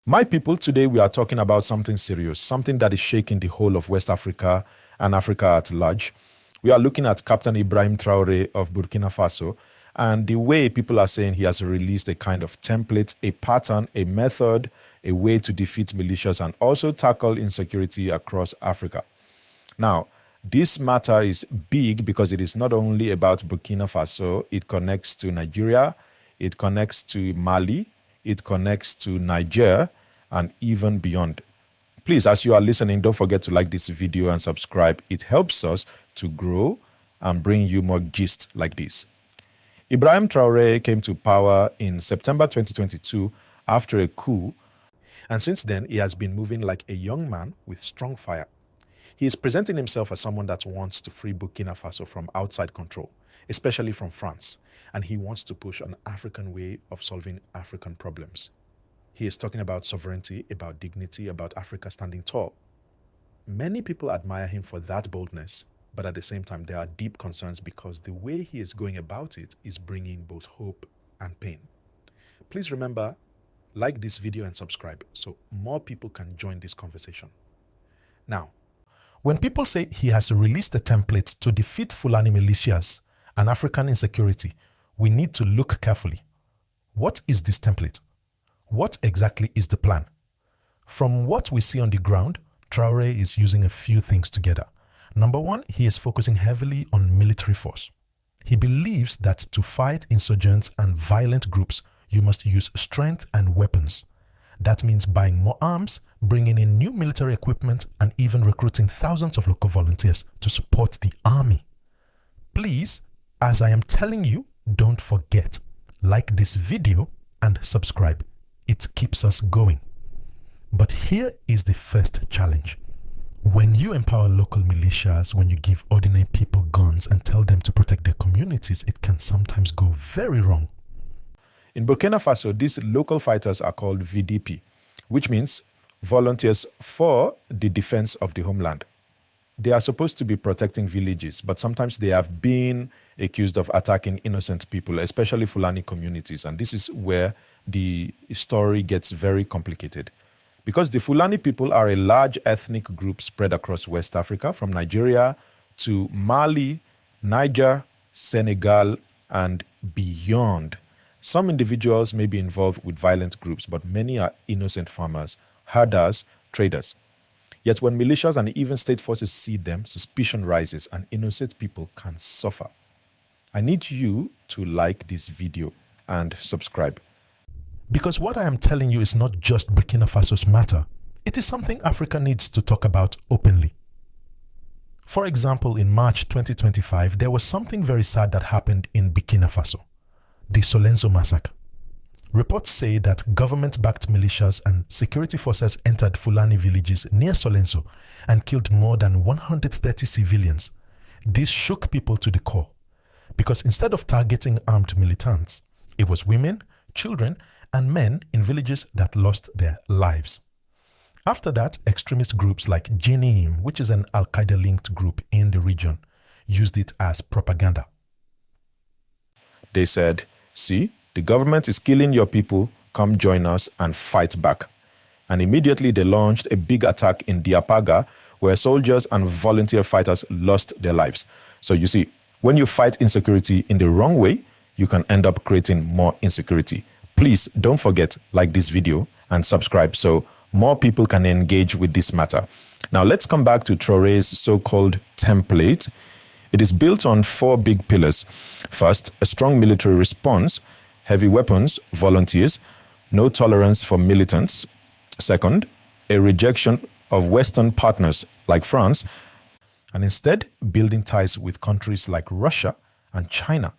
My people, today we are talking about something serious, something that is shaking the whole of West Africa and Africa at large. We are looking at Captain Ibrahim Traore of Burkina Faso and the way people are saying he has released a kind of template, a pattern, a method, a way to defeat militias and also tackle insecurity across Africa. Now, this matter is big because it is not only about Burkina Faso, it connects to Nigeria, it connects to Mali, it connects to Niger, and even beyond. Please, as you are listening, don't forget to like this video and subscribe. It helps us to grow and bring you more gist like this. Ibrahim Traore came to power in September 2022 after a coup, and since then he has been moving like a young man with strong fire. He is presenting himself as someone that wants to free Burkina Faso from outside control, especially from France, and he wants to push an African way of solving African problems. He is talking about sovereignty, about dignity, about Africa standing tall. Many people admire him for that boldness, but at the same time, there are deep concerns because the way he is going about it is bringing both hope and pain. Please remember, like this video and subscribe so more people can join this conversation. Now, when people say he has released a template to defeat Fulani militias and African insecurity, we need to look carefully. What is this template? What exactly is the plan? From what we see on the ground, Traore is using a few things together. Number one, he is focusing heavily on military force. He believes that to fight insurgents and violent groups, you must use strength and weapons. That means buying more arms, bringing in new military equipment, and even recruiting thousands of local volunteers to support the army. Please, as I am telling you, don't forget, like this video and subscribe. It keeps us going. But here is the first challenge. When you empower local militias, when you give ordinary people guns and tell them to protect their communities, it can sometimes go very wrong. In Burkina Faso, these local fighters are called VDP, which means Volunteers for the Defense of the Homeland. They are supposed to be protecting villages, but sometimes they have been accused of attacking innocent people, especially Fulani communities. And this is where the story gets very complicated. Because the Fulani people are a large ethnic group spread across West Africa, from Nigeria to Mali, Niger, Senegal, and beyond. Some individuals may be involved with violent groups, but many are innocent farmers, herders, traders. Yet when militias and even state forces see them, suspicion rises and innocent people can suffer. I need you to like this video and subscribe. Because what I am telling you is not just Burkina Faso's matter. It is something Africa needs to talk about openly. For example, in March 2025, there was something very sad that happened in Burkina Faso, the Solenzo massacre. Reports say that government-backed militias and security forces entered Fulani villages near Solenzo and killed more than 130 civilians. This shook people to the core, because instead of targeting armed militants, it was women, children, and men in villages that lost their lives. After that, extremist groups like Jinim, which is an Al-Qaeda-linked group in the region, used it as propaganda. They said, see, the government is killing your people, come join us and fight back. And immediately they launched a big attack in Diapaga, where soldiers and volunteer fighters lost their lives. So you see, when you fight insecurity in the wrong way, you can end up creating more insecurity. Please don't forget, like this video and subscribe so more people can engage with this matter. Now let's come back to Traore's so-called template. It is built on 4 big pillars. First, a strong military response, heavy weapons, volunteers, no tolerance for militants. Second, a rejection of Western partners like France, and instead building ties with countries like Russia and China,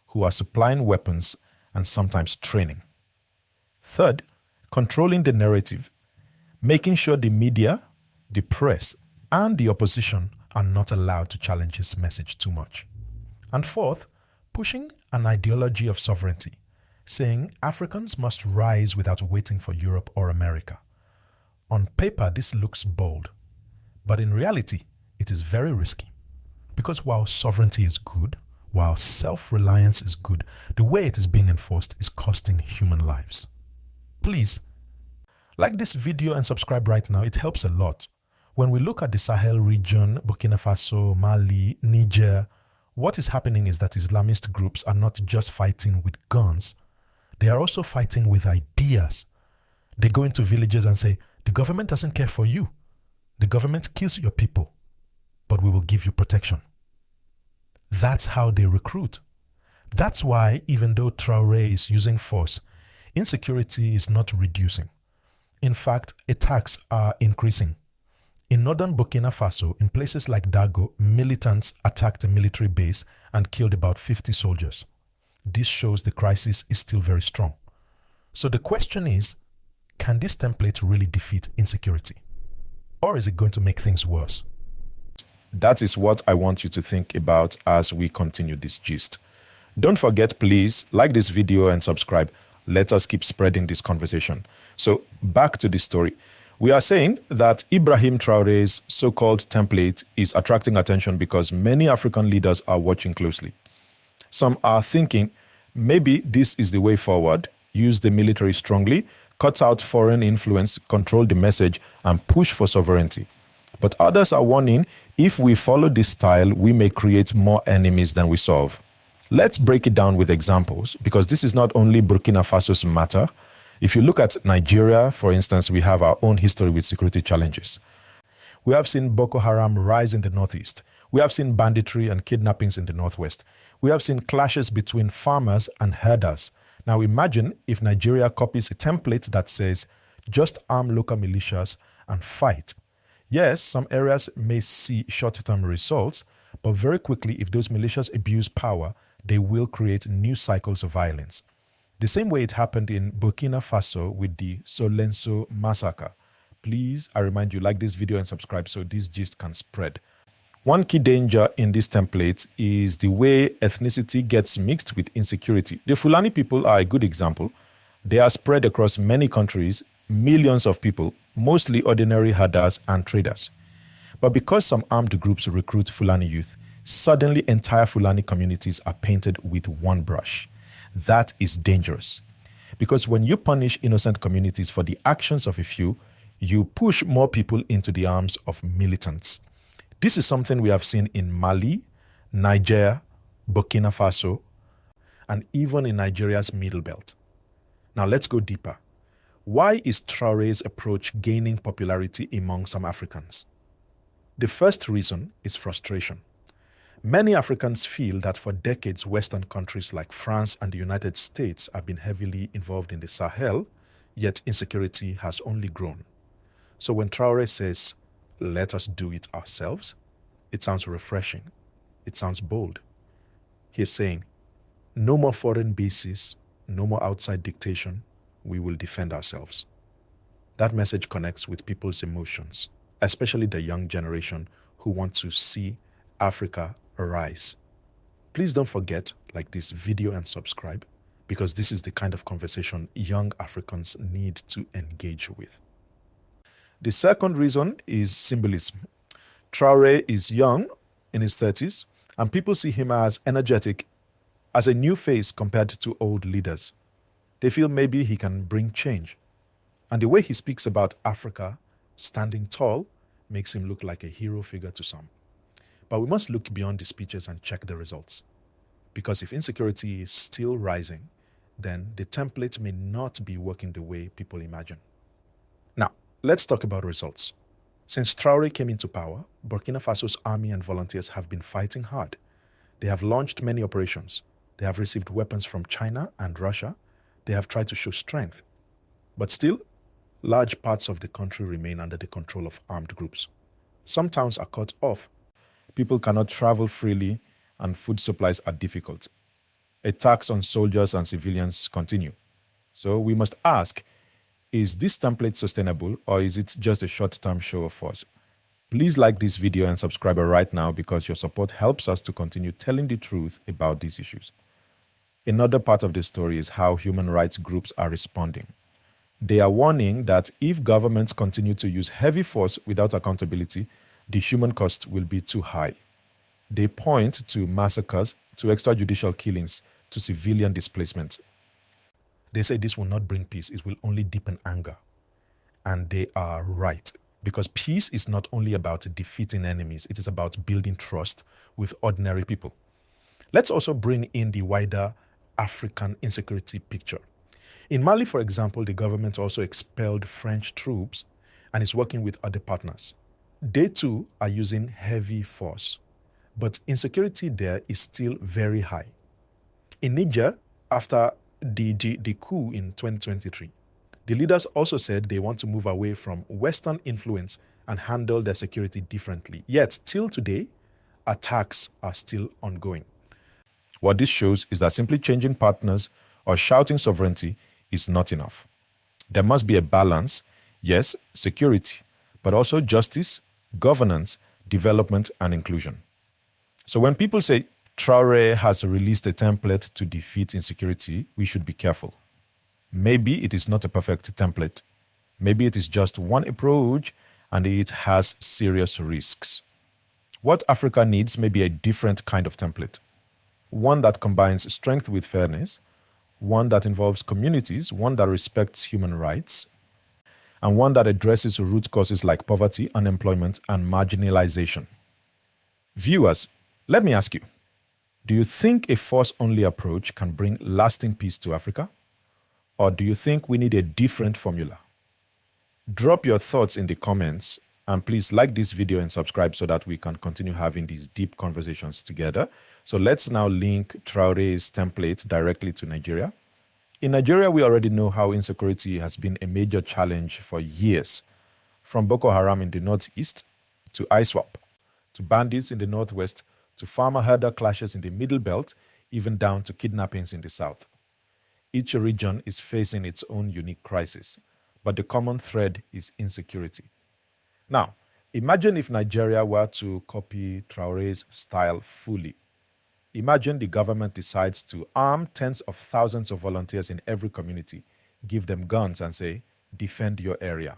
who are supplying weapons and sometimes training. Third, controlling the narrative, making sure the media, the press, and the opposition are not allowed to challenge his message too much. And fourth, pushing an ideology of sovereignty, saying Africans must rise without waiting for Europe or America. On paper, this looks bold, but in reality, it is very risky. Because while sovereignty is good, while self-reliance is good, the way it is being enforced is costing human lives. Please, Like this video and subscribe right now. It helps a lot. When we look at the Sahel region, Burkina Faso, Mali, Niger, what is happening is that Islamist groups are not just fighting with guns. They are also fighting with ideas. They go into villages and say, the government doesn't care for you. The government kills your people, but we will give you protection. That's how they recruit. That's why, even though Traore is using force, insecurity is not reducing. In fact, attacks are increasing. In northern Burkina Faso, in places like Dago, militants attacked a military base and killed about 50 soldiers. This shows the crisis is still very strong. So the question is, can this template really defeat insecurity? Or is it going to make things worse? That is what I want you to think about as we continue this gist. Don't forget, please, like this video and subscribe. Let us keep spreading this conversation. So back to the story. We are saying that Ibrahim Traore's so-called template is attracting attention because many African leaders are watching closely. Some are thinking maybe this is the way forward. Use the military strongly, cut out foreign influence, control the message, and push for sovereignty. But others are warning, if we follow this style, we may create more enemies than we solve. Let's break it down with examples, because this is not only Burkina Faso's matter. If you look at Nigeria, for instance, we have our own history with security challenges. We have seen Boko Haram rise in the northeast. We have seen banditry and kidnappings in the northwest. We have seen clashes between farmers and herders. Now imagine if Nigeria copies a template that says, just arm local militias and fight. Yes, some areas may see short-term results, but very quickly, if those militias abuse power, they will create new cycles of violence. The same way it happened in Burkina Faso with the Solenso massacre. Please, I remind you, like this video and subscribe so this gist can spread. One key danger in this template is the way ethnicity gets mixed with insecurity. The Fulani people are a good example. They are spread across many countries, millions of people, mostly ordinary herders and traders. But because some armed groups recruit Fulani youth, suddenly entire Fulani communities are painted with one brush. That is dangerous. Because when you punish innocent communities for the actions of a few, you push more people into the arms of militants. This is something we have seen in Mali, Niger, Burkina Faso, and even in Nigeria's Middle Belt. Now let's go deeper. Why is Traore's approach gaining popularity among some Africans? The first reason is frustration. Many Africans feel that for decades, Western countries like France and the United States have been heavily involved in the Sahel, yet insecurity has only grown. So when Traore says, let us do it ourselves, it sounds refreshing. It sounds bold. He's saying, no more foreign bases, no more outside dictation, we will defend ourselves. That message connects with people's emotions, especially the young generation who want to see Africa arise. Please don't forget, like this video and subscribe, because this is the kind of conversation young Africans need to engage with. The second reason is symbolism. Traore is young, in his 30s, and people see him as energetic, as a new face compared to old leaders. They feel maybe he can bring change. And the way he speaks about Africa standing tall makes him look like a hero figure to some. But we must look beyond the speeches and check the results. Because if insecurity is still rising, then the template may not be working the way people imagine. Now, let's talk about results. Since Traore came into power, Burkina Faso's army and volunteers have been fighting hard. They have launched many operations. They have received weapons from China and Russia. They have tried to show strength. But still, large parts of the country remain under the control of armed groups. Some towns are cut off. People cannot travel freely, and food supplies are difficult. Attacks on soldiers and civilians continue. So we must ask, is this template sustainable, or is it just a short-term show of force? Please like this video and subscribe right now, because your support helps us to continue telling the truth about these issues. Another part of the story is how human rights groups are responding. They are warning that if governments continue to use heavy force without accountability, the human cost will be too high. They point to massacres, to extrajudicial killings, to civilian displacement. They say this will not bring peace, it will only deepen anger. And they are right. Because peace is not only about defeating enemies, it is about building trust with ordinary people. Let's also bring in the wider African insecurity picture. In Mali, for example, the government also expelled French troops and is working with other partners. They too are using heavy force, but insecurity there is still very high. In Niger, after the coup in 2023, the leaders also said they want to move away from Western influence and handle their security differently. Yet, till today, attacks are still ongoing. What this shows is that simply changing partners or shouting sovereignty is not enough. There must be a balance, yes, security, but also justice, governance, development, and inclusion. So when people say Traore has released a template to defeat insecurity, we should be careful. Maybe it is not a perfect template. Maybe it is just one approach and it has serious risks. What Africa needs may be a different kind of template. One that combines strength with fairness, one that involves communities, one that respects human rights, and one that addresses root causes like poverty, unemployment, and marginalization. Viewers, let me ask you, do you think a force-only approach can bring lasting peace to Africa? Or do you think we need a different formula? Drop your thoughts in the comments and please like this video and subscribe so that we can continue having these deep conversations together. So let's now link Traore's template directly to Nigeria. In Nigeria, we already know how insecurity has been a major challenge for years, from Boko Haram in the northeast to ISWAP, to bandits in the northwest, to farmer-herder clashes in the middle belt, even down to kidnappings in the south. Each region is facing its own unique crisis, but the common thread is insecurity. Now, imagine if Nigeria were to copy Traore's style fully. Imagine the government decides to arm tens of thousands of volunteers in every community, give them guns and say, defend your area.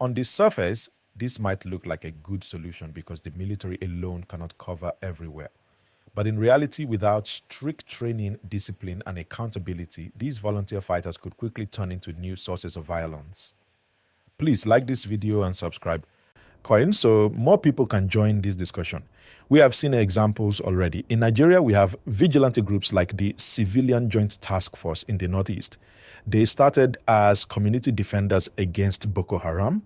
On the surface, this might look like a good solution because the military alone cannot cover everywhere. But in reality, without strict training, discipline, and accountability, these volunteer fighters could quickly turn into new sources of violence. Please like this video and subscribe so more people can join this discussion. We have seen examples already. In Nigeria, we have vigilante groups like the Civilian Joint Task Force in the Northeast. They started as community defenders against Boko Haram.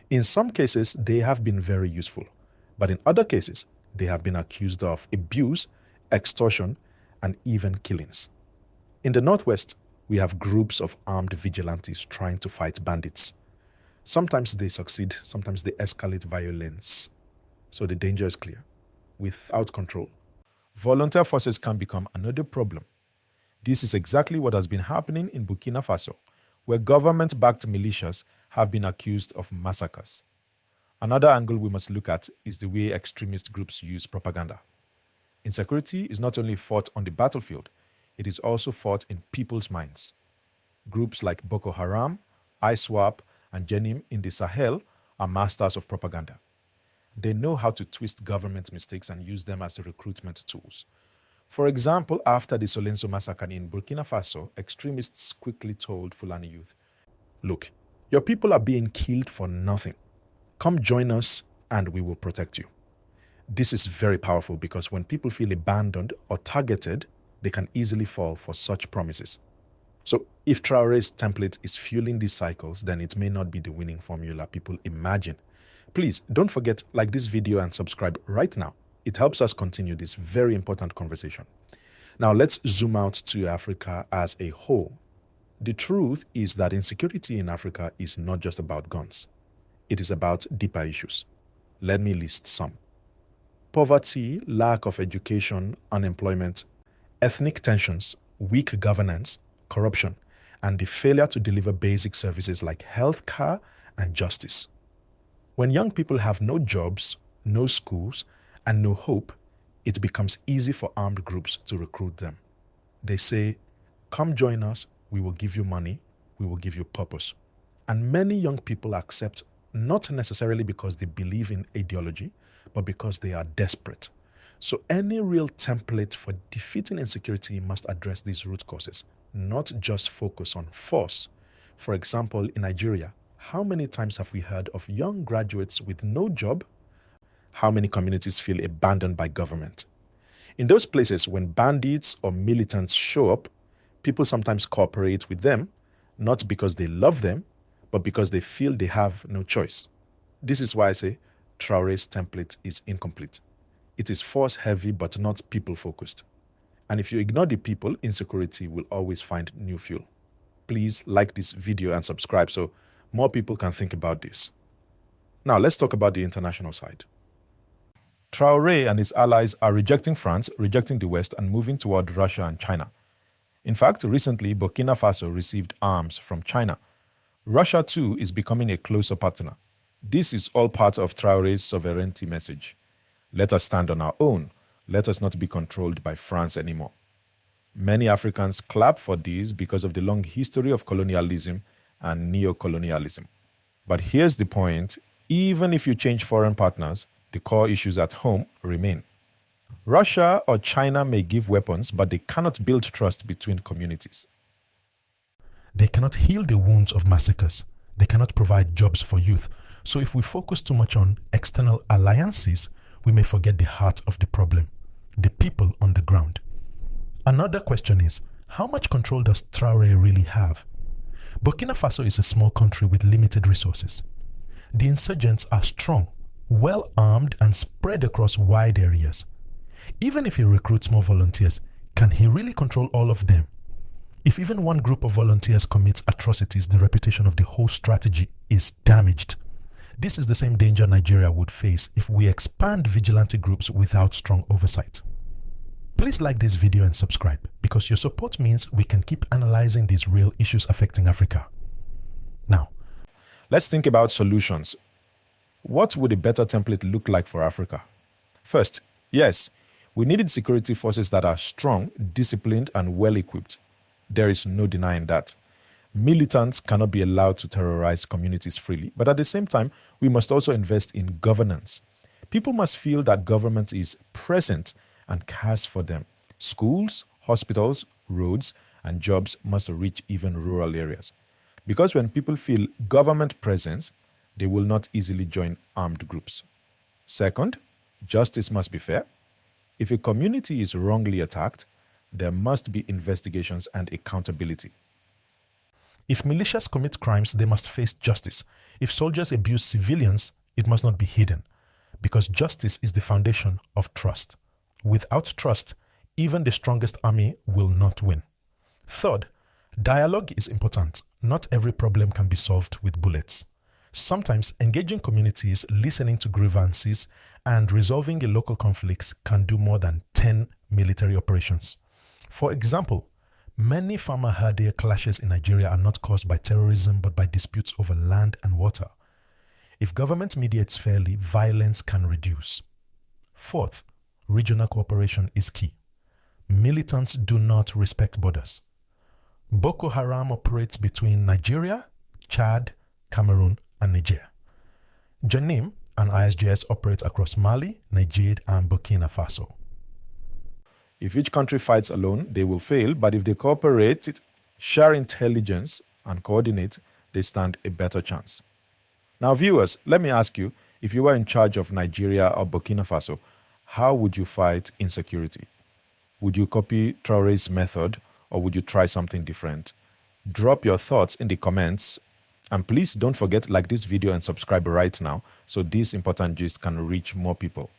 In some cases, they have been very useful, but in other cases, they have been accused of abuse, extortion, and even killings. In the Northwest, we have groups of armed vigilantes trying to fight bandits. Sometimes they succeed, sometimes they escalate violence. So the danger is clear. Without control, volunteer forces can become another problem. This is exactly what has been happening in Burkina Faso, where government-backed militias have been accused of massacres. Another angle we must look at is the way extremist groups use propaganda. Insecurity is not only fought on the battlefield, it is also fought in people's minds. Groups like Boko Haram, ISWAP, and Jenim in the Sahel are masters of propaganda. They know how to twist government mistakes and use them as recruitment tools. For example, after the Solenso massacre in Burkina Faso, extremists quickly told Fulani youth, "Look, your people are being killed for nothing. Come join us and we will protect you." This is very powerful because when people feel abandoned or targeted, they can easily fall for such promises. So if Traore's template is fueling these cycles, then it may not be the winning formula people imagine. Please don't forget, like this video and subscribe right now. It helps us continue this very important conversation. Now let's zoom out to Africa as a whole. The truth is that insecurity in Africa is not just about guns. It is about deeper issues. Let me list some. Poverty, lack of education, unemployment, ethnic tensions, weak governance, corruption, and the failure to deliver basic services like healthcare and justice. When young people have no jobs, no schools, and no hope, it becomes easy for armed groups to recruit them. They say, "Come join us, we will give you money, we will give you purpose." And many young people accept, not necessarily because they believe in ideology, but because they are desperate. So any real template for defeating insecurity must address these root causes, not just focus on force. For example, in Nigeria, how many times have we heard of young graduates with no job? How many communities feel abandoned by government? In those places, when bandits or militants show up, people sometimes cooperate with them, not because they love them, but because they feel they have no choice. This is why I say Traore's template is incomplete. It is force-heavy but not people-focused. And if you ignore the people, insecurity will always find new fuel. Please like this video and subscribe so more people can think about this. Now let's talk about the international side. Traore and his allies are rejecting France, rejecting the West, and moving toward Russia and China. In fact, recently, Burkina Faso received arms from China. Russia, too, is becoming a closer partner. This is all part of Traore's sovereignty message. Let us stand on our own. Let us not be controlled by France anymore. Many Africans clap for this because of the long history of colonialism and neo-colonialism. But here's the point: even if you change foreign partners, the core issues at home remain. Russia or China may give weapons, but they cannot build trust between communities. They cannot heal the wounds of massacres. They cannot provide jobs for youth. So if we focus too much on external alliances, we may forget the heart of the problem, the people on the ground. Another question is, how much control does Traore really have? Burkina Faso is a small country with limited resources. The insurgents are strong, well armed, and spread across wide areas. Even if he recruits more volunteers, can he really control all of them? If even one group of volunteers commits atrocities, the reputation of the whole strategy is damaged. This is the same danger Nigeria would face if we expand vigilante groups without strong oversight. Please like this video and subscribe, because your support means we can keep analyzing these real issues affecting Africa. Now, let's think about solutions. What would a better template look like for Africa? First, yes, we needed security forces that are strong, disciplined, and well-equipped. There is no denying that. Militants cannot be allowed to terrorize communities freely, but at the same time, we must also invest in governance. People must feel that government is present and cares for them. Schools, hospitals, roads, and jobs must reach even rural areas. Because when people feel government presence, they will not easily join armed groups. Second, justice must be fair. If a community is wrongly attacked, there must be investigations and accountability. If militias commit crimes, they must face justice. If soldiers abuse civilians, it must not be hidden, because justice is the foundation of trust. Without trust, even the strongest army will not win. Third, dialogue is important. Not every problem can be solved with bullets. Sometimes engaging communities, listening to grievances, and resolving a local conflicts can do more than 10 military operations. For example, many farmer-herder clashes in Nigeria are not caused by terrorism but by disputes over land and water. If government mediates fairly, violence can reduce. Fourth, regional cooperation is key. Militants do not respect borders. Boko Haram operates between Nigeria, Chad, Cameroon, and Niger. Janim and ISGS operate across Mali, Niger, and Burkina Faso. If each country fights alone, they will fail, but if they cooperate, share intelligence, and coordinate, they stand a better chance. Now, viewers, let me ask you, if you were in charge of Nigeria or Burkina Faso, how would you fight insecurity? Would you copy Traore's method, or would you try something different? Drop your thoughts in the comments, and please don't forget to like this video and subscribe right now so this important gist can reach more people.